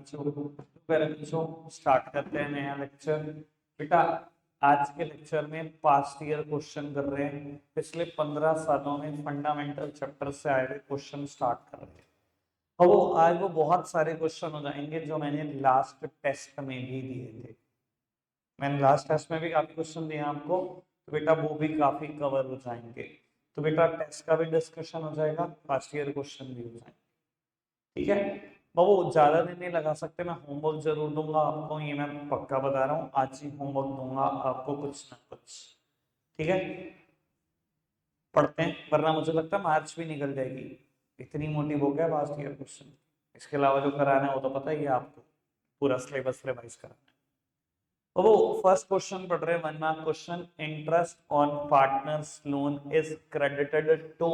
बच्चों। पहले बच्चों स्टार्ट करते हैं नया लेक्चर। बेटा आज के लेक्चर में पास्ट ईयर क्वेश्चन कर रहे हैं, पिछले 15 सालों में फंडामेंटल चैप्टर से आए हुए क्वेश्चन स्टार्ट कर रहे हैं। और आज वो बहुत सारे क्वेश्चन हो जाएंगे जो मैंने लास्ट टेस्ट में भी दिए थे। मैंने लास्ट टेस्ट में भी काफी क्वेश्चन दिए आपको, तो बेटा वो भी काफी कवर हो जाएंगे। तो बेटा टेस्ट का भी डिस्कशन हो जाएगा, पास्ट ईयर क्वेश्चन भी हो जाएंगे। ठीक है बाबू, ज्यादा दिन नहीं लगा सकते, मैं होमवर्क जरूर दूंगा आपको, ये मैं पक्का बता रहा हूँ। आज ही होमवर्क दूंगा आपको कुछ ना कुछ। ठीक है, पढ़ते हैं, वरना मुझे लगता है मार्च भी निकल जाएगी। इतनी मोटी बुक है पास्ट ईयर क्वेश्चन। इसके अलावा जो कराना है वो तो पता ही है आपको, पूरा सिलेबस रिवाइज कराना है। तो वो फर्स्ट क्वेश्चन पढ़ रहे हैं, 1 mark question. Interest on partners loan is credited to.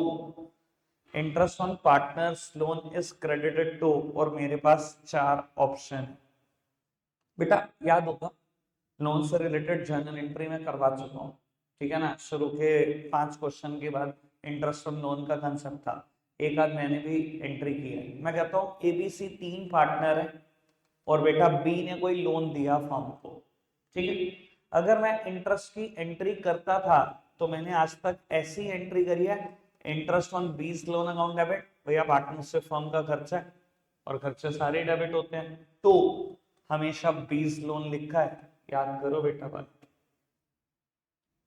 Interest on partners loan is credited to, और मेरे पास 4 ऑप्शन। बेटा याद होगा, लोन से रिलेटेड जर्नल एंट्री में करवा चुका हूँ। ठीक है ना, शुरू के 5 क्वेश्चन के बाद इंटरेस्ट ऑन लोन का कंसेप्ट था, एक आध मैंने भी एंट्री की है। मैं कहता हूँ एबीसी 3 पार्टनर है और बेटा बी ने कोई लोन दिया फर्म को। ठीक है, अगर मैं इंटरेस्ट की एंट्री करता था तो मैंने आज तक ऐसी एंट्री करी है, इंटरेस्ट ऑन बीस लोन अकाउंट डेबिट। भैया पार्टनरशिप फर्म का खर्चा है और खर्चे सारे डेबिट होते हैं, तो हमेशा 20 लोन लिखा है। याद करो बेटा बात,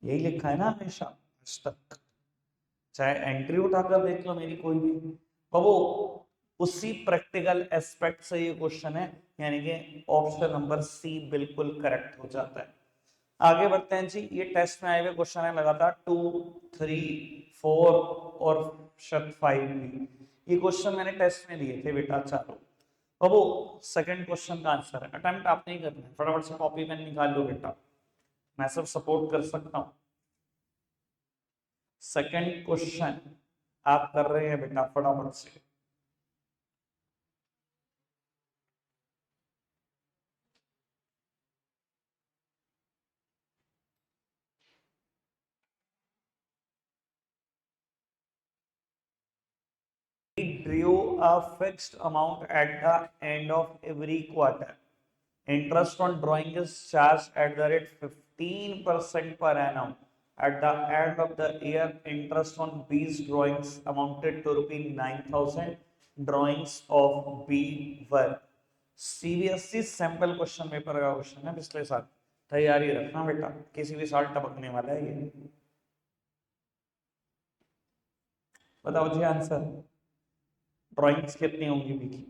यही लिखा है ना हमेशा आज तक, चाहे एंट्री उठाकर देख लो मेरी कोई भी। बाबू उसी प्रैक्टिकल एस्पेक्ट से ये क्वेश्चन है, यानी कि ऑप्शन नंबर सी बिल्कुल करेक्ट हो जाता है। आगे बढ़ते हैं जी, ये टेस्ट में आए हुए क्वेश्चन है लगातार 2, 3, 4 और 5 भी। ये क्वेश्चन मैंने टेस्ट में दिए थे बेटा चारों। अब वो सेकंड क्वेश्चन का आंसर है, अटेम्प्ट आप नहीं करना है, फटाफट से कॉपी पेन निकाल लो बेटा, मैं सब सपोर्ट कर सकता हूँ। सेकंड क्वेश्चन आप कर रहे हैं बेटा फटाफट से। Drew a fixed amount at the end of every quarter. Interest on drawing is charged at the rate 15% per annum. At the end of the year, interest on B's drawings amounted to ₹9,000. Drawings of B were CBSE sample question paper का question है पिछले साल, तैयारी रखना बेटा, किसी भी साल टपकने वाला है ये। बताओ जी आंसर, ड्राइंग्स कितनी होंगी बी की?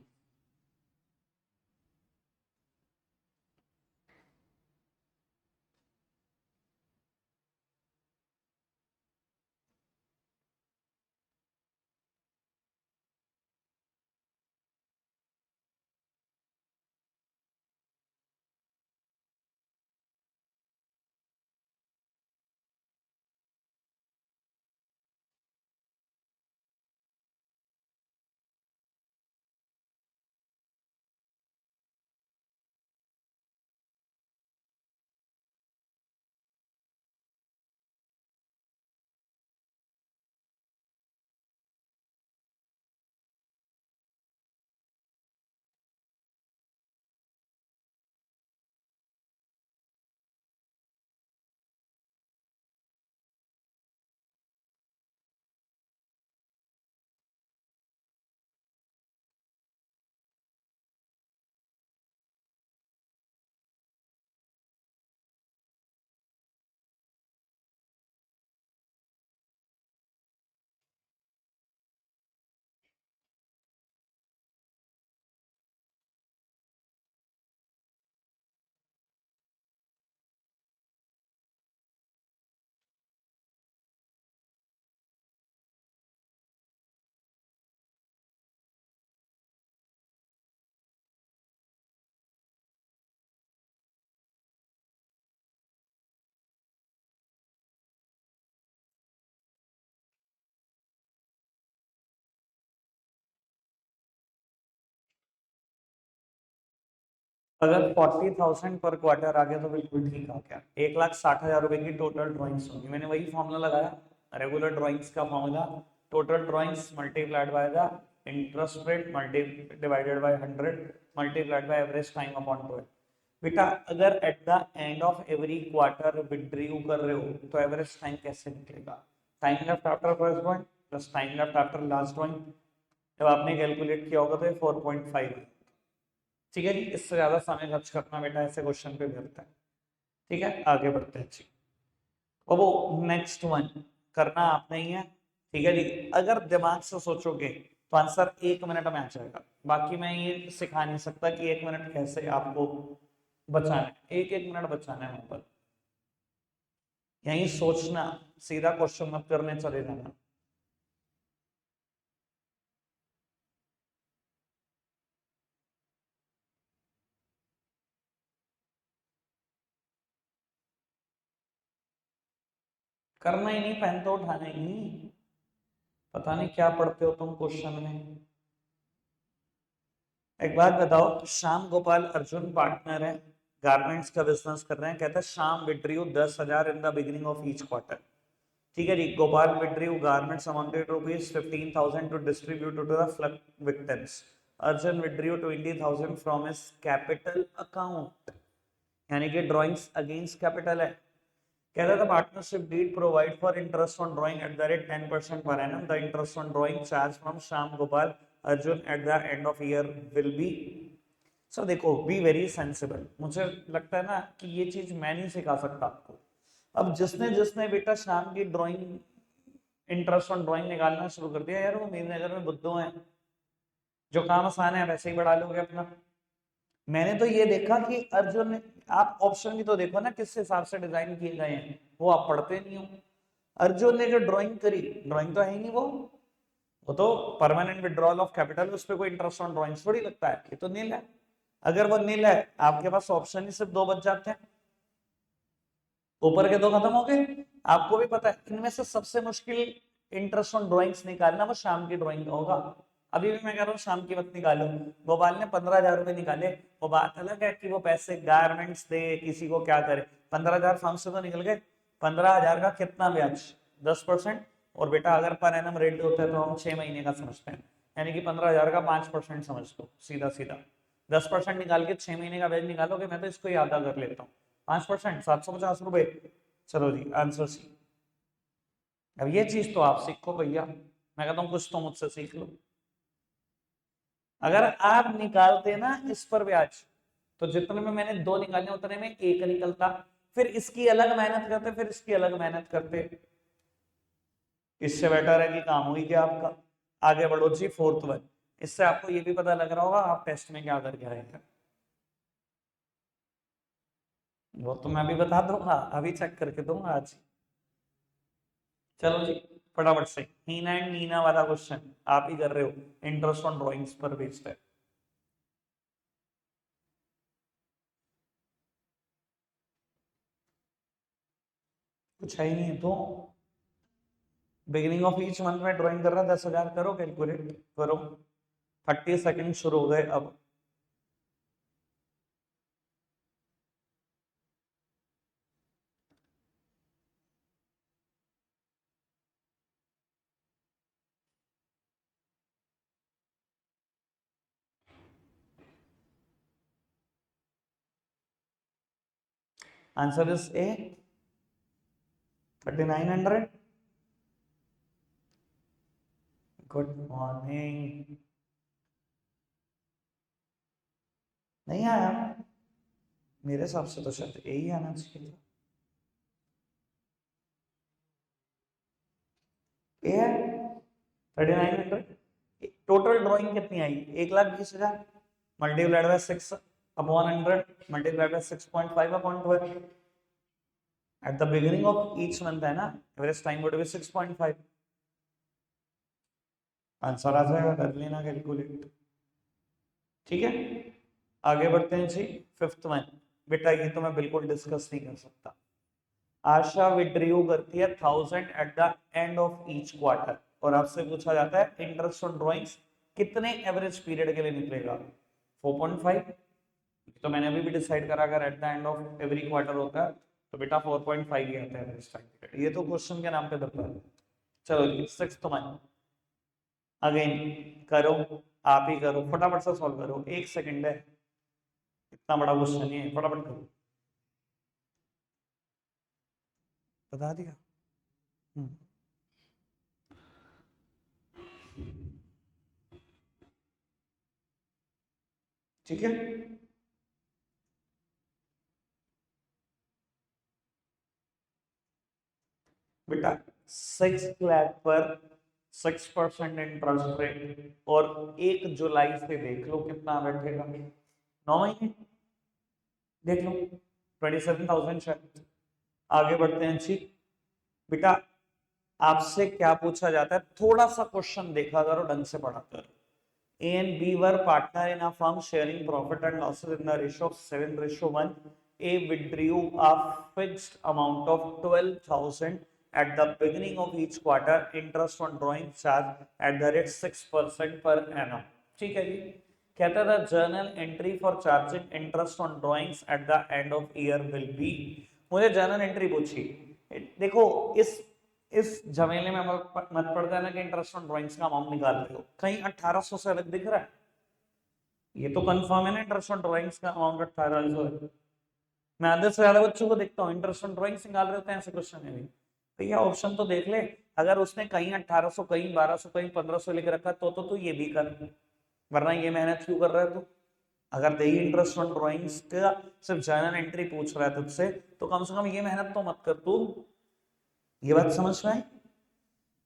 अगर 40,000 पर क्वार्टर आ गया तो बिल्कुल ठीक आ गया। 1,60,000 रुपए की टोटल ड्राइंग्स होगी। मैंने वही फॉर्मूला लगाया, रेगुलर ड्राइंग्स का formula, total drawings multiplied by the interest rate multi divided by 100 multiplied by average time upon 12। बेटा अगर at the end of every quarter withdraw कर रहे हो तो एवरेज टाइम कैसे निकलेगा? Time left after first drawing plus time left after last drawing, जब आपने कैलकुलेट किया होगा तो ये 4.5 है। ठीक है जी, इससे ज्यादा समय खर्च करना बेटा ऐसे क्वेश्चन पे करता है। ठीक है, आगे बढ़ते हैं जी। और वो नेक्स्ट वन करना आपने ही है। ठीक है जी, अगर दिमाग से सोचोगे तो आंसर 1 मिनट में आ जाएगा। बाकी मैं ये सिखा नहीं सकता कि 1 मिनट कैसे आपको बचाना है, एक एक मिनट बचाना है। वहां पर यही सोचना, सीधा क्वेश्चन मत करने चले जाना। करना ही नहीं, पेन तो उठाना ही नहीं। पता नहीं क्या पढ़ते हो तुम क्वेश्चन में। एक बात बताओ, श्याम गोपाल अर्जुन पार्टनर है, गारमेंट्स का बिजनेस कर रहे हैं। कहता है Shyam withdrew 10,000 in the beginning of each quarter. ठीक है जी, Gopal withdrew garments amounted rupees 15,000 to distribute to the flood victims. Arjun withdrew 20,000 from his capital account, यानी कि ड्रॉइंग्स अगेंस्ट कैपिटल है। कहता था partnership deed provide for interest on drawing at the rate 10% per annum. The interest on drawing charge from Shyam Gopal Arjun at the end of year will be. Sir देखो, be very sensible. मुझे लगता है ना कि ये चीज मैं नहीं सिखा सकता आपको। अब जिसने जिसने बेटा श्याम की ड्राइंग इंटरेस्ट ऑन ड्राइंग निकालना शुरू कर दिया, यार वो मेरी नजर में बुद्धू हैं। जो काम आसान है वैसे ही बढ़ा लोगे अपना। मैंने तो ये देखा कि अर्जुन ने, आप ऑप्शन भी तो देखो ना किस हिसाब से डिजाइन किए गए हैं, वो आप पढ़ते नहीं हो। अर्जुन ने जो ड्राइंग करी, ड्राइंग तो है ही नहीं वो तो परमानेंट विड्रॉल ऑफ कैपिटल, उस पर कोई इंटरेस्ट ऑन ड्राइंग थोड़ी लगता है, ये तो नील है। अगर वो नील है, आपके पास ऑप्शन ही सिर्फ 2 बच जाते हैं, ऊपर के 2 खत्म हो गए। आपको भी पता है इनमें से सबसे मुश्किल इंटरेस्ट ऑन ड्राइंग्स निकालना वो शाम की ड्राइंग का होगा। अभी भी मैं कह रहा हूँ शाम की मत निकालो। गोपाल ने 15,000 रुपए निकाले, वो बात अलग है कि वो पैसे गारमेंट्स दे, किसी को क्या करे। 15,000 फर्म से तो निकल गए। 15,000 का कितना ब्याज? 10%। और बेटा अगर पर एनम रेट होता है तो हम 6 महीने का समझते हैं, यानी कि 15,000 का 5% समझ लो, सीधा सीधा 10% निकाल के 6 महीने का ब्याज निकालोगे। मैं तो इसको याद कर लेता हूँ, 5% 750 रुपए। चलो जी, आंसर सी। अब ये चीज तो आप सीखो भैया, मैं कहता हूँ कुछ तो मुझसे सीख लो। अगर आप निकालते ना इस पर ब्याज, तो जितने में मैंने 2 निकाले उतने में 1 निकलता, फिर इसकी अलग मेहनत करते, फिर इसकी अलग मेहनत करते। इससे बेटर है कि काम हुई क्या आपका। आगे बढ़ो जी, फोर्थ वन। इससे आपको ये भी पता लग रहा होगा आप टेस्ट में क्या करके आएंगे। वो तो मैं भी बता दूंगा, अभी चेक करके दूंगा आज। चलो जी, फटाफट से हीना एंड नीना वाला क्वेश्चन आप ही कर रहे हो, इंटरेस्ट ऑन ड्राइंग्स पर बेस्ड है। कुछ है ही नहीं तो। बिगिनिंग ऑफ ईच मंथ में ड्राइंग कर रहा, 10,000 करो, कैलकुलेट करो। 30 सेकंड शुरू हो गए अब। Answer is a 3,900। Good morning. नहीं आया, मेरे हिसाब से तो शायद यही आना चाहिए था। ए है 3,900। टोटल ड्राइंग कितनी आई? 1,20,000 multiplied by 6 upon 100 multiplied by 6.5 upon 12। At the beginning of each month है ना, average time would be 6.5। Answer आ जाएगा, कर लेना कैलकुलेट। ठीक है, आगे बढ़ते हैं जी। फिफ्थ वन, बेटा ये तो मैं बिल्कुल डिस्कस नहीं कर सकता। आशा विड्रीव करती है 1,000 at the end of each quarter, और आपसे पूछा जाता है इंटरेस्ट ऑन ड्राइंग्स कितने एवरेज पीरियड के लिए निकलेगा? 4.5। तो मैंने अभी भी डिसाइड करा, अगर at the end of every quarter होता है तो बेटा 4.5 ही आता है एवरेज टाइम पीरियड। ये तो क्वेश्चन के नाम पे दबता है। चलो सिक्स्थ वन, अगेन करो, आप ही करो, फटाफट से सॉल्व करो, 1 सेकंड है, इतना बड़ा क्वेश्चन नहीं है, फटाफट करो। बता दिया। हम्म, ठीक है। बेटा 6 लाख पर 6% इंटरेस्ट रेट, और 1 जुलाई से देख लो कितना बैठेगा, 9 महीने, देख लो 27,000 शायद। आगे बढ़ते हैं जी। बेटा आपसे क्या पूछा जाता है, थोड़ा सा क्वेश्चन देखा करो, ढंग से पढ़ा करो। A and B were partner in a firm sharing profit and losses in the ratio of 7:1. A withdrew a fixed amount of 12,000 at the beginning of each quarter. Interest on drawing charge at the rate 6% per annum. ठीक है जी। कहता था journal entry for charging interest on drawings at the end of year will be. मुझे journal entry पूछी। देखो इस झमेले में मत पड़ता है ना कि इंटरेस्ट ऑन ड्राइंग्स का अमाउंट निकाल रहे हो, कहीं 1800 से अलग दिख रहा है, ये तो कंफर्म है ना इंटरेस्ट ऑन ड्राइंग्स का अमाउंट 1800 है। मैं आधे से ज्यादा बच्चों को देखता हूँ इंटरेस्ट ऑन ड्राइंग्स निकाल रहे होते हैं ऐसे क्वेश्चन में भी। भैया ऑप्शन तो देख ले, अगर उसने कहीं 1800 कहीं 1200 कहीं 1500 लिख रखा तो तू ये भी कर, वरना ये मेहनत क्यों कर रहा है तू। अगर दे इंटरेस्ट ऑन ड्राइंग्स का सिर्फ जर्नल एंट्री पूछ रहा है तुझसे, तो कम से कम ये मेहनत तो मत कर तू। ये बात समझ में आई।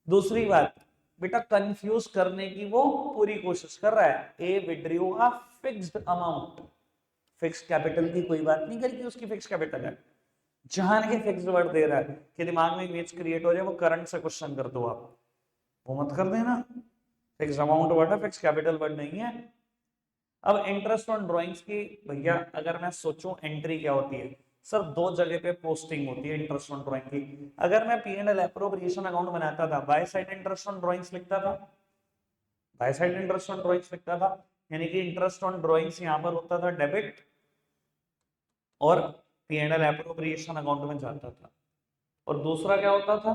दूसरी बात, बेटा कंफ्यूज करने की वो पूरी कोशिश कर रहा है। A withdrew a fixed amount, fixed capital की कोई बात नहीं करी कि उसकी फिक्स कैपिटल है, जहां के फिक्स्ड वर्ड दे रहा है कि दिमाग में इमेज क्रिएट हो जाए, वो करंट से क्वेश्चन कर दो आप, वो मत कर देना। फिक्स अमाउंट वर्ड है, फिक्स कैपिटल वर्ड नहीं है। अब इंटरेस्ट ऑन ड्राइंग्स की, भैया अगर मैं सोचूं एंट्री क्या होती है, सर 2 जगह पे पोस्टिंग होती है इंटरेस्ट ऑन ड्राइंग की। अगर मैं P&L एप्रोप्रिएशन अकाउंट बनाता था, by side interest on drawings लिखता था, by side interest on drawings लिखता था, यानी कि इंटरेस्ट ऑन ड्राइंग्स यहां पर होता था डेबिट, और P&L एप्रोप्रिएशन अकाउंट में जाता था। और दूसरा क्या होता था,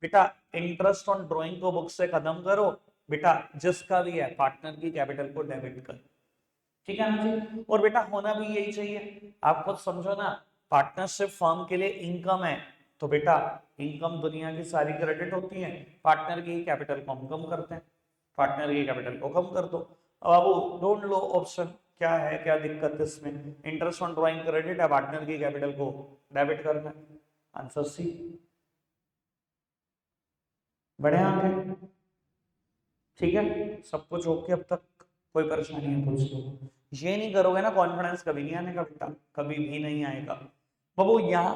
बेटा इंटरेस्ट ऑन ड्राइंग को बुक से खत्म करो, बेटा जिसका भी है पार्टनर की कैपिटल को डेबिट कर, ठीक है ना जी। और बेटा होना भी यही चाहिए, आप खुद समझो ना, पार्टनरशिप फर्म के लिए इनकम है, तो बेटा इनकम दुनिया की सारी क्रेडिट होती है, पार्टनर की कैपिटल को हम कम करते हैं, पार्टनर की कैपिटल को कम कर दो। अब आप ढूंढ लो ऑप्शन क्या है, क्या दिक्कत है इसमें, इंटरेस्ट ऑन ड्राइंग क्रेडिट है, पार्टनर की कैपिटल को डेबिट करना है, आंसर सी। बढ़े आगे, ठीक है, सब कुछ ओके अब तक, कोई परेशानी है पूछ लो। ये नहीं करोगे ना कॉन्फिडेंस कभी नहीं आने का बेटा, कभी भी नहीं आएगा। बाबू यहाँ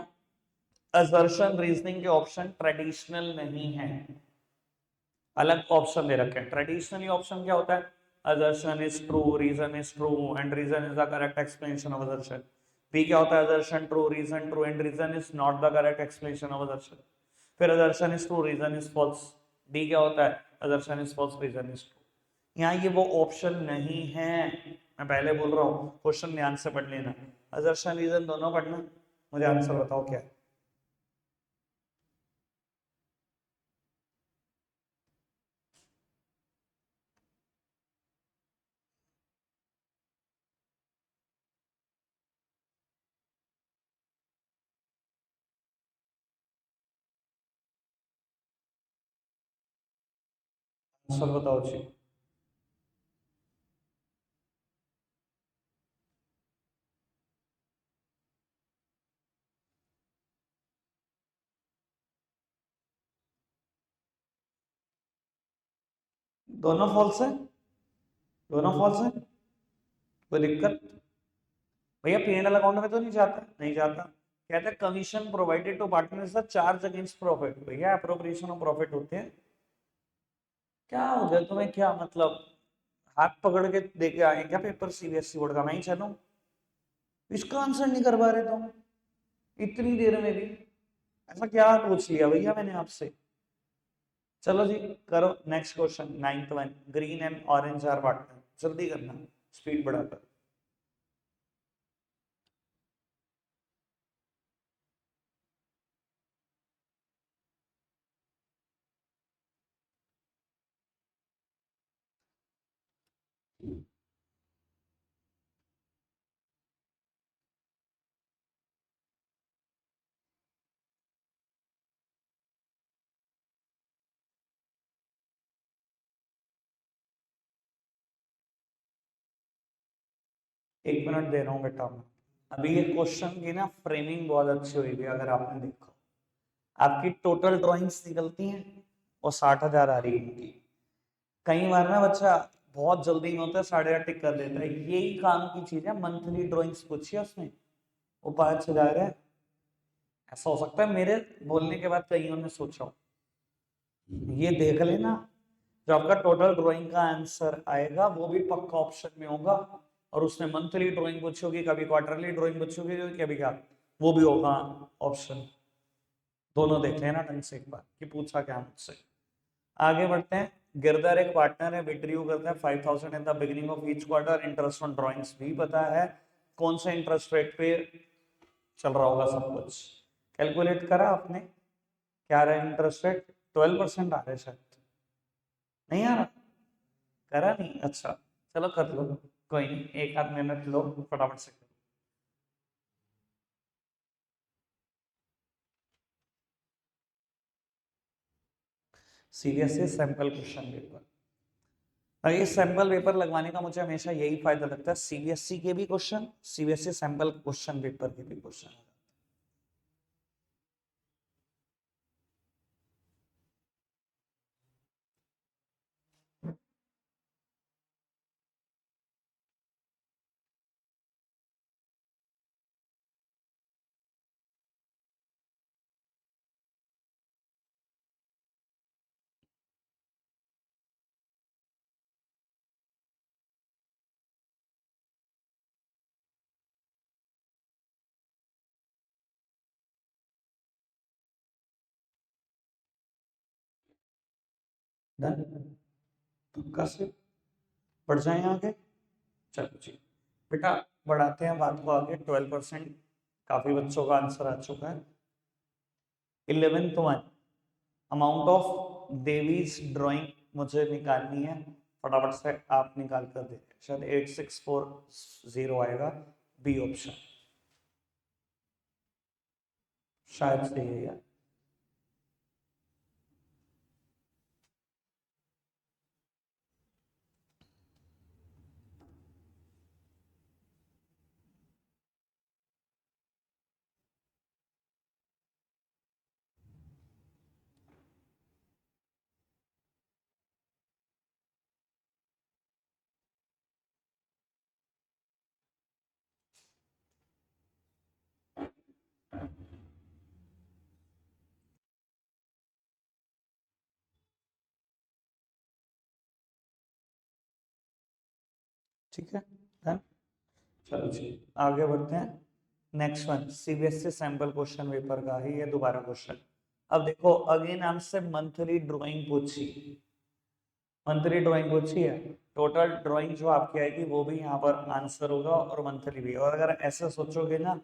असर्शन रीजनिंग के ऑप्शन ट्रेडिशनल नहीं है, अलग ऑप्शन दे रखे हैं। ट्रेडिशनली ऑप्शन क्या होता है, assertion is true, reason is true and reason is the correct explanation of assertion। b क्या होता है, assertion true, reason true and reason is not the correct explanation of assertion। फिर assertion is true, reason is false। d क्या होता है, assertion is false, reason is true। यहाँ ये वो ऑप्शन नहीं है, मैं पहले बोल रहा हूँ क्वेश्चन ध्यान से पढ़ लेना, assertion reason दोनों पढ़ना। मुझे आंसर बताओ क्या है। आंसर बताओ जी। दोनों फॉल्स है, दोनों फॉल्स है, कोई दिक्कत। भैया P&L अकाउंट में तो नहीं जाता, नहीं जाता। कहते हैं commission provided to partners charge against profit, भैया अप्रोप्रिएशन ऑफ प्रॉफिट होते हैं। क्या हो गया तुम्हें, क्या मतलब, हाथ पकड़ के देके आए क्या पेपर CBSE बोर्ड का, मैं ही चलूं, इसका आंसर नहीं कर पा रहे तुम इतनी देर में भी, ऐसा क्या पूछ लिया भैया मैंने आपसे। चलो जी, करो next question, 9th 1, green and orange are partner, जल्दी करना, स्पीड बढ़ाकर। एक मिनट दे रहा हूँ बेटा मैं। अभी ये क्वेश्चन की ना फ्रेमिंग बहुत अच्छी हुई है, अगर आपने देखा आपकी टोटल ड्राइंग्स निकलती हैं और 60,000 आ रही है इनकी। कई बार ना बच्चा बहुत जल्दी में होता है 8.5 टिक कर देता है, यही काम की चीज है। मंथली ड्राइंग्स पूछी है उसने, वो 5,000 है। ऐसा हो सकता है मेरे बोलने के बाद कईयों ने सोचा हो। ये देख लेना, जो आपका टोटल ड्राइंग का आंसर आएगा वो भी पक्का ऑप्शन में होगा, और उसने मंथली ड्राइंग पूछी होगी, कभी क्वार्टरली ड्राइंग पूछी होगी, कभी क्या, वो भी होगा ऑप्शन। दोनों देख लेना ढंग से एक बार कि पूछा क्या मुझसे। आगे बढ़ते हैं। गिरधर एक पार्टनर है, विड्रू करता है 5,000 इन the beginning of each quarter. Interest on drawings भी पता है, कौन से इंटरेस्ट रेट पे चल रहा होगा सब कुछ कैलकुलेट करा आपने। क्या रहा है इंटरेस्ट रेट? 12% आ रहा है शायद, नहीं आ रहा? करा नहीं? अच्छा चलो कर लो, कोई नहीं, एक आध मिनट लो फटाफट से। CBSE sample question paper. ये सैंपल पेपर लगवाने का मुझे हमेशा यही फायदा लगता है, सीबीएसई के भी question, CBSE sample question paper के भी क्वेश्चन। डन, पक्का से बढ़ जाए आगे। चलो जी बेटा, बढ़ाते हैं बात को आगे। 12% काफी बच्चों का आंसर आ चुका है। 11th one, amount of Devi's drawing मुझे निकालनी है, फटाफट से आप निकाल कर दे। शायद 8640 आएगा, बी ऑप्शन शायद सही है यार। ठीक है डन। चलो जी आगे बढ़ते हैं। Next one CBSE sample question paper का ही है दोबारा क्वेश्चन। अब देखो अगेन आपसे मंथली ड्राइंग पूछी, मंथली ड्राइंग पूछी है। टोटल ड्राइंग जो आपकी आएगी वो भी यहाँ पर आंसर होगा और मंथली भी। और अगर ऐसे सोचोगे ना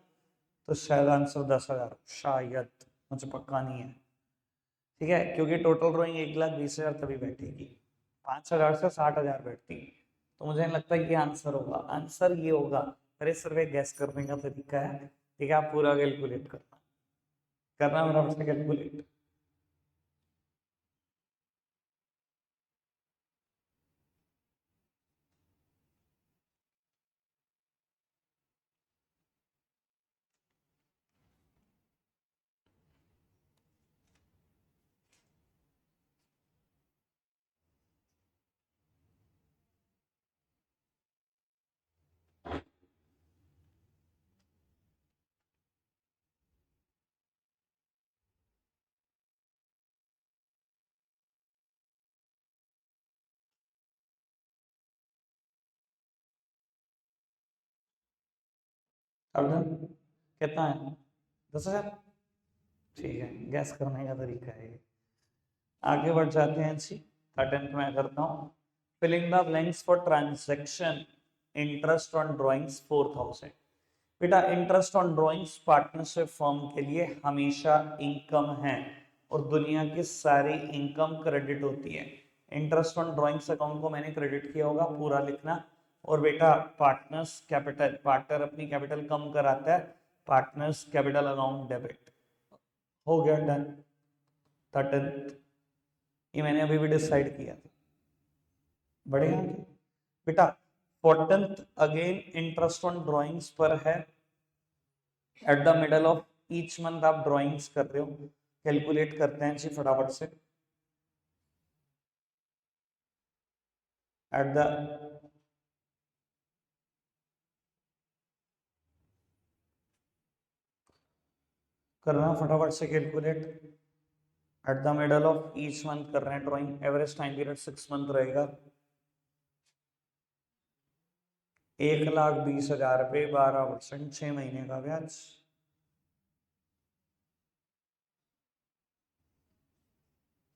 तो शायद आंसर 10,000, शायद, मुझे पक्का नहीं है। ठीक है, क्योंकि टोटल ड्राइंग 1,20,000 तभी बैठेगी, 5,000 से 60,000 बैठती। तो मुझे नहीं लगता कि आंसर होगा, आंसर ये होगा। अरे सिर्फ एक गैस करने का तरीका है, ठीक है, आप पूरा कैलकुलेट करना, करना मेरा बच्चा कैलकुलेट। अब कितना है? 10,000। ठीक है, गैस करने का तरीका है ये। आगे बढ़ जाते हैं जी। अटेम्प्ट मैं करता हूँ। Filling the blanks for transaction interest on drawings 4,000। बेटा interest on drawings partnership firm के लिए हमेशा इनकम है, और दुनिया की सारी इनकम क्रेडिट होती है। इंटरेस्ट ऑन ड्राइंग्स अकाउंट को मैंने क्रेडिट किया होगा, पूरा लिखना। और बेटा पार्टनर्स कैपिटल, पार्टनर अपनी कैपिटल कम कराता है, पार्टनर्स कैपिटल अकाउंट डेबिट। हो गया डन। 13th, ये मैंने अभी भी डिसाइड किया था। बढ़िया बेटा, 14th again interest on drawings पर है। At the middle of each month आप ड्राइंग्स कर रहे हो, कैलकुलेट करते हैं जी फटाफट से। एट द करना फटाफट से calculate. At the middle of each month कर रहे हैं drawing, average time period 6 month रहेगा। 1,20,000 पे 12%, 6 महीने का ब्याज।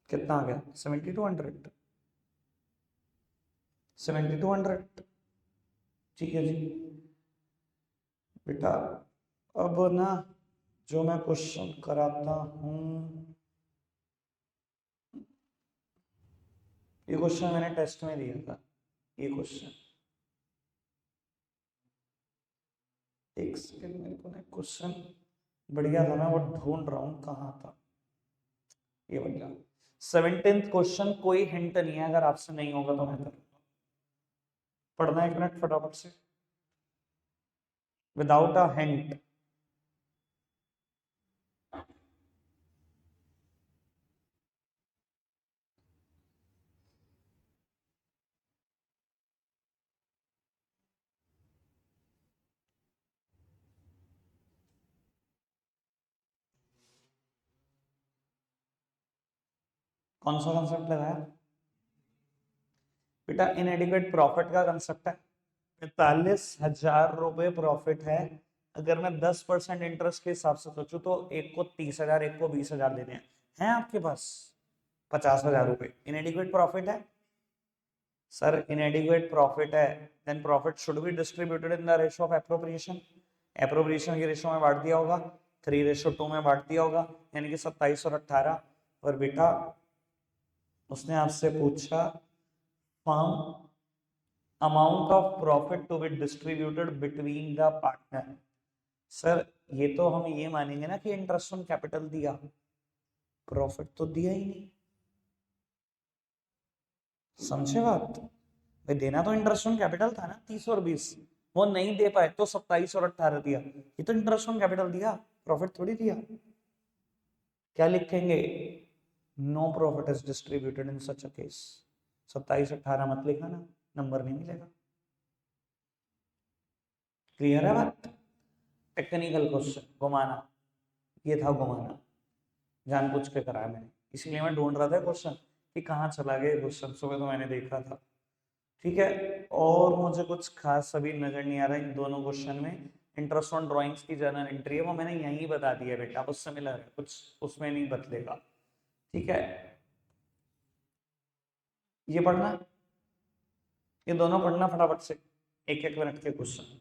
कितना आ गया? 7200। 7200 ठीक है जी बेटा। अब ना जो मैं क्वेश्चन कराता हूँ, ये क्वेश्चन मैंने टेस्ट में दिया था। ये क्वेश्चन एक सेकंड, मेरे को ना क्वेश्चन बढ़िया था, मैं वो ढूंढ रहा हूँ कहाँ था। ये बढ़िया 17th क्वेश्चन, कोई हिंट नहीं है, अगर आपसे नहीं होगा तो मैं करूँगा। पढ़ना 1 मिनट फटाफट से विदाउट अ हिंट। कौन सा कंसेप्ट लगाया बेटा? इनएडिक्वेट प्रॉफिट का कंसेप्ट है। 45,000 रुपए प्रॉफिट है। अगर मैं 10% इंटरेस्ट के हिसाब से सोचूं तो एक को 30,000, एक को 20,000 देने हैं आपके पास 50,000 रुपए। इनएडिक्वेट प्रॉफिट है सर, इनएडिक्वेट प्रॉफिट है। Then profit should be distributed in the ratio of appropriation. Appropriation के रेशियो में बांट दिया होगा, 3:2 में बांट दिया होगा, यानी कि 27 और 18। और बेटा उसने आपसे पूछा firm amount of profit to be distributed between the partner. Sir ये तो हम ये मानेंगे ना कि इंटरेस्ट ऑन कैपिटल दिया, प्रॉफिट तो दिया ही नहीं। समझे बात? भाई देना तो इंटरेस्ट ऑन कैपिटल था ना, 30 और 20। वो नहीं दे पाए तो 27 और 18 दिया। ये तो इंटरेस्ट ऑन कैपिटल दिया, प्रॉफिट थोड़ी दिया। क्या लिखेंगे? No profit is distributed in such a case. 27-18 मत लिखा ना, नंबर नहीं मिलेगा। क्लियर है बात? टेक्निकल क्वेश्चन घुमाना, ये था घुमाना, जानबूझ के कराया मैंने, इसलिए मैं ढूंढ रहा था क्वेश्चन कि कहाँ चला गया क्वेश्चन। सुबह तो मैंने देखा था, ठीक है। और मुझे कुछ खास अभी नजर नहीं आ रहा इन दोनों क्वेश्चन में। इंटरेस्ट ऑन ड्राइंग्स की जर्नल एंट्री है, वो मैंने यहीं बता दिया बेटा, उससे मिला है कुछ, उसमें नहीं बदलेगा, ठीक है। ये पढ़ना, ये दोनों पढ़ना फटाफट से, 1-1 मिनट के question.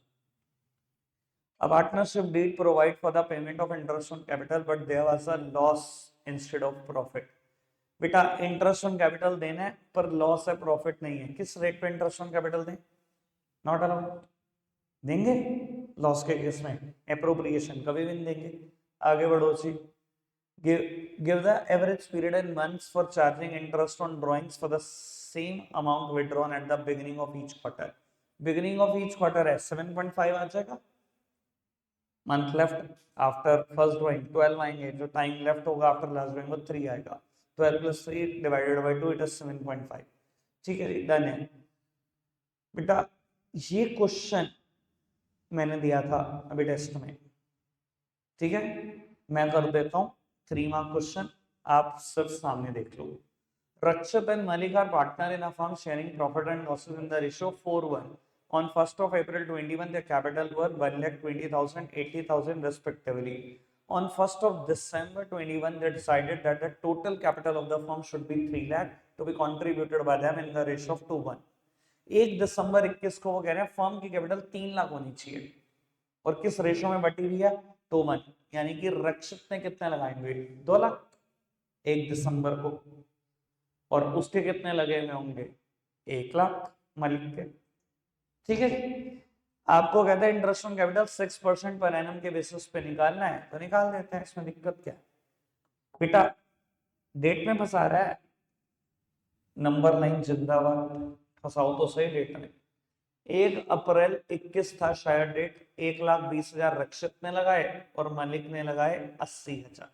A partnership did provide for the payment of interest on capital, but there was a loss instead of profit. बेटा इंटरेस्ट ऑन कैपिटल देना है पर लॉस है, प्रॉफिट नहीं है। किस रेट पे इंटरेस्ट ऑन कैपिटल दें? Not allowed. देंगे लॉस के केस में? एप्रोप्रिएशन कभी भी नहीं देंगे। आगे बढ़ो जी। Give the average period in months for charging interest on drawings for the same amount withdrawn at the beginning of each quarter. Beginning of each quarter है 7.5 आ जाएगा। Month left after first drawing 12 आएंगे, जो time left होगा after last drawing वो 3 आएगा। 12 + 3 divided by 2 it is 7.5। ठीक है, डन है बेटा। ये क्वेश्चन मैंने दिया था अभी टेस्ट में, ठीक है। मैं कर देता हूँ 3 मार्क क्वेश्चन, आप सिर्फ सामने देख लो। Rakshit and Malik are partner in a firm sharing profit and losses in the ratio 4:1. On 1st of April 21, their capital were 1,20,000, 80,000 respectively. On 1st of December 21, they decided that the total capital of the firm should be 3 lakh to be contributed by them in the ratio of 2:1. 1 दिसंबर 21 को वो कह रहे हैं firm की capital 3 lakh होनी चाहिए, और किस रेशो में बटी हुई है? 2:1। यानी कि रक्षित ने कितने लगाएंगे? 2 लाख 1 दिसंबर को, और उसके कितने लगे हुए होंगे? 1 लाख मलिक के। ठीक है, आपको कहते हैं interest on capital 6% per annum के बेसिस पे निकालना है तो निकाल देते हैं, इसमें दिक्कत क्या बेटा? डेट में फंसा रहा है, नंबर लाइन जिंदाबाद, फंसाओ तो सही डेट में। 1 अप्रैल 21 था शायद डेट, 1,20,000 रक्षित ने लगाए और मलिक ने लगाए 80,000।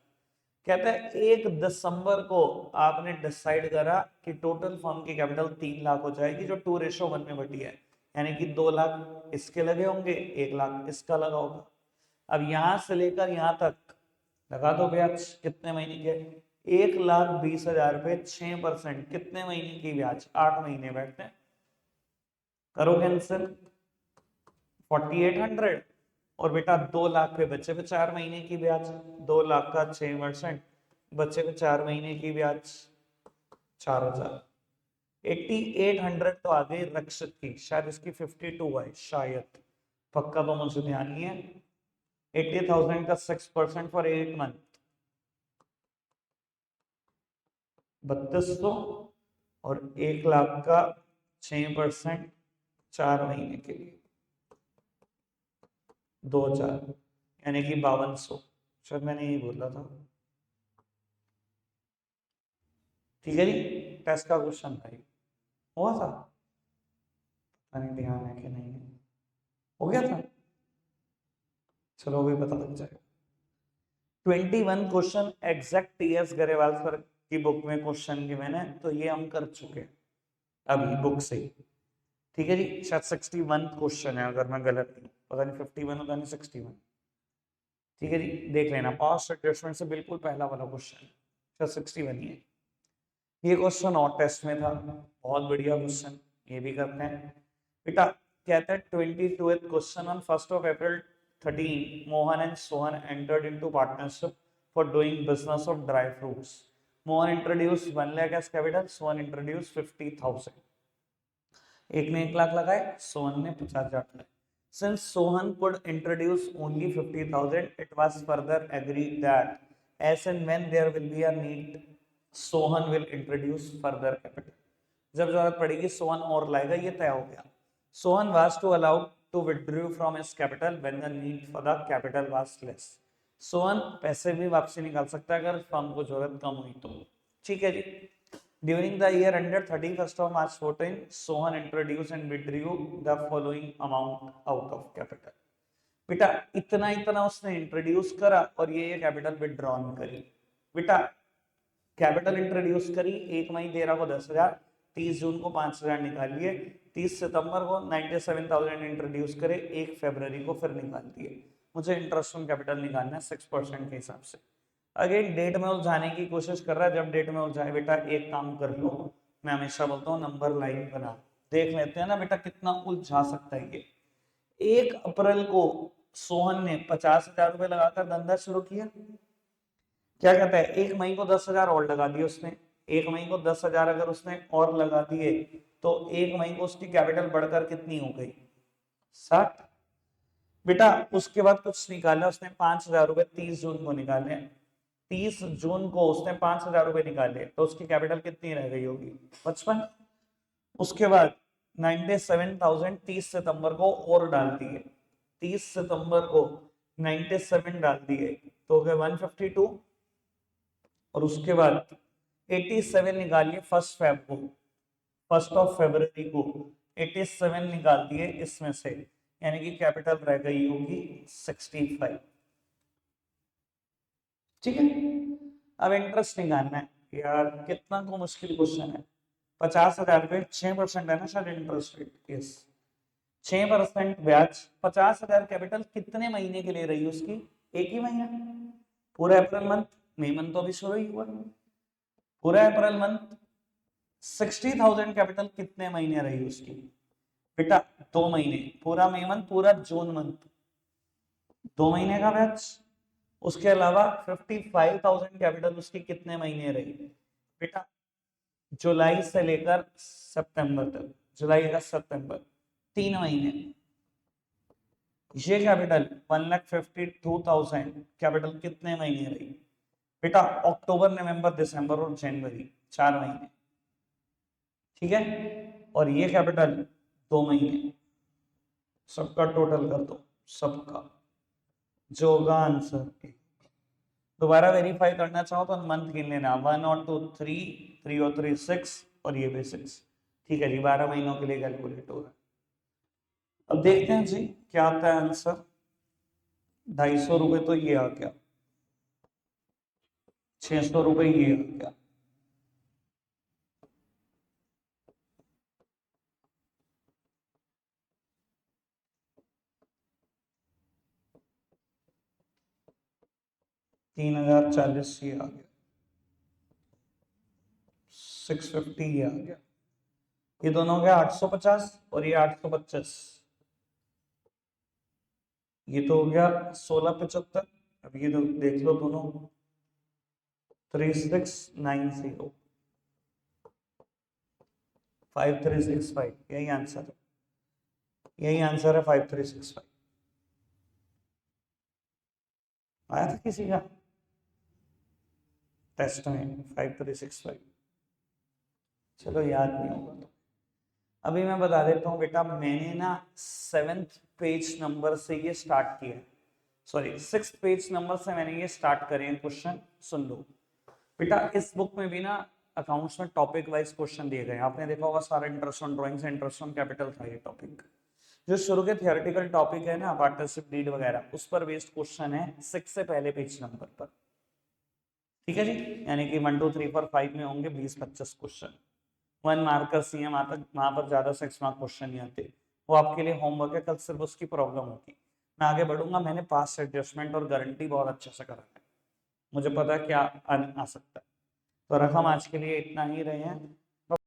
कहता है 1 दिसंबर को आपने डिसाइड करा कि टोटल फर्म की कैपिटल 3 लाख हो जाएगी, जो 2:1 में बटी है, यानी कि 2 लाख इसके लगे होंगे, 1 लाख इसका लगा होगा। अब यहां से लेकर यहां तक लगा दो ब्याज, कितने महीने के, 1,20,000 पे 6%, कितने महीने की ब्याज, 8 महीने बैठते हैं, करो कैंसिल, 4800। और बेटा 2 लाख पे बचे पे 4 महीने की ब्याज, 2 लाख का 6%, बचे पे 4 महीने की ब्याज 4,000। 8800 तो आ गई रक्षित की, शायद इसकी 52 है, शायद, पक्का तो मुझे ध्यान नहीं है। 80,000 का 6% फॉर 8 मंथ, 3200, और 1 लाख का 6% 4 महीने के लिए 2,000, यानी कि 5200, शायद मैंने यही बोला था। ठीक है जी, टेस्ट का क्वेश्चन था, हुआ था, नहीं ध्यान है कि नहीं है, हो गया था, चलो अभी पता लग जाएगा। 21 question exact TS Grewal sir की बुक में क्वेश्चन की मैंने, तो ये हम कर चुके अभी बुक से। ठीक है जी, शायद 61 क्वेश्चन है अगर मैं गलत नहीं, पता नहीं 51 होता नहीं 61। ठीक है जी, देख लेना, पास्ट एडजस्टमेंट से बिल्कुल पहला वाला क्वेश्चन, शायद 61 ही है। ये क्वेश्चन और टेस्ट में था, बहुत बढ़िया क्वेश्चन, ये भी करते हैं बेटा। कहता है 22th question, on 1st of April 13 Mohan and Sohan entered into partnership for doing business of dry fruits. Mohan introduce 1 lakh as capital, Sohan introduce 50,000। एक ने 1 लाख लगाए, सोहन ने 50,000 लगाए। Since Sohan could introduce only 50,000, it was further agreed that as and when there will be a need, Sohan will introduce further capital. जब जरूरत पड़ेगी सोहन और लाएगा, ये तय हो गया। Sohan was to allow to withdraw from his capital when the need for the capital was less. Sohan पैसे भी वापसी निकाल सकता है अगर फर्म को जरूरत कम हुई तो। ठीक है जी। During the year ended 31st of March 14, Sohan introduced and withdrew the following amount out of capital. बेटा इतना इतना उसने इंट्रोड्यूस करा और ये कैपिटल विड्रॉन करी। बेटा कैपिटल इंट्रोड्यूस करी, 1 मई 13 को 10,000, 30 जून को 5,000 निकाल लिए, 30 सितंबर को 97,000 इंट्रोड्यूस करे, 1 फरवरी को फिर निकाल दिए। मुझे इंटरेस्ट ऑन कैपिटल निकालना है 6% के हिसाब से। अगेन डेट में उलझाने की कोशिश कर रहा है, जब डेट में उलझाए बेटा एक काम कर लो, मैं हमेशा बोलता हूँ नंबर लाइन बना, देख लेते हैं ना बेटा कितना उलझा सकता है ये। 1 अप्रैल को सोहन ने 50,000 रुपए लगाकर धंधा शुरू किया। क्या कहता है, 1 मई को 10,000 और लगा दिए उसने, 1 मई को 10,000 अगर उसने और लगा दिए तो 1 मई को उसकी कैपिटल बढ़कर कितनी हो गई, 60। बेटा उसके बाद कुछ निकाला उसने, 5,000 रुपए 30 जून को निकाले, 30 जून को उसने 5,000 रुपए निकाले, तो उसकी कैपिटल कितनी रह गई होगी, 55। उसके बाद 97,000 30 सितंबर को और डाल दिए, 30 सितंबर को 97 डाल दिए तो हो गए 152। और उसके बाद 87 निकालिए 1 फरवरी को 87 निकाल दिए इसमें से, यानी कि कैपिटल रह गई होगी 65। ठीक है, अब इंटरेस्ट निकालना है यार, कितना को मुश्किल क्वेश्चन है। 50,000 पे 6% है ना शायद इंटरेस्ट रेट, यस 6% ब्याज, 50,000 कैपिटल कितने महीने के लिए रही उसकी, एक ही महीना, पूरा अप्रैल मंथ, मई मंथ तो अभी शुरू ही हुआ, पूरा अप्रैल मंथ। 60,000 कैपिटल कितने महीने रही उसकी, बेटा 2 महीने, पूरा मई मंथ पूरा जून मंथ, 2 महीने का ब्याज। उसके अलावा 55,000 कैपिटल उसकी कितने महीने रही, बेटा जुलाई से लेकर सितंबर तक, जुलाई अगस्त सितंबर 3 महीने। ये कैपिटल 1,52,000 कैपिटल कितने महीने रही, बेटा अक्टूबर नवंबर दिसंबर और जनवरी 4 महीने। ठीक है, और ये कैपिटल 2 महीने, सबका टोटल कर दो, सबका जो होगा आंसर। दोबारा वेरीफाई करना चाहो तो मंथ गिन लेना, 1 और 2 3, 3 और 3 6, और ये भी 6। ठीक है जी, 12 महीनों के लिए कैलकुलेट हो रहा है। अब देखते हैं जी क्या आता है आंसर। 250 रुपये तो ये आ गया, 600 रुपये ये आ गया, 3040 ये आ गया, 650 ये आ गया, ये दोनों हो गया 850 और ये 825, ये तो हो गया 1675। अब ये देख लो दोनों, 3690, 5365, यही आंसर है, यही आंसर है 5365। आया था किसी का टेस्ट में 5365? चलो याद नहीं होगा तो अभी मैं बता देता हूँ बेटा, मैंने ना 7th पेज नंबर से ये स्टार्ट किया है, सॉरी 6th पेज नंबर से मैंने ये स्टार्ट करे हैं क्वेश्चन। सुन लो बेटा, इस बुक में भी ना अकाउंट्स में टॉपिक वाइज क्वेश्चन दिए गए हैं, आपने देखा होगा सारा interest on drawings, interest on capital था ये टॉपिक। जो शुरू के थियोरेटिकल टॉपिक है ना, पार्टनरशिप डीड वगैरह, उस पर बेस्ड क्वेश्चन है 6 से पहले पेज नंबर पर। ठीक है जी, यानी कि 1 2 3 4 5 में होंगे 20-25 क्वेश्चन, 1 मार्कर सीएम आता, वहां पर ज्यादा 6 मार्क क्वेश्चन नहीं आते, वो आपके लिए होमवर्क है, कल सिर्फ उसकी प्रॉब्लम होगी। मैं आगे बढ़ूंगा, मैंने पास एडजस्टमेंट और गारंटी बहुत अच्छे से करा है, मुझे पता है क्या आ सकता है। तो रकम आज के लिए इतना ही रहे हैं।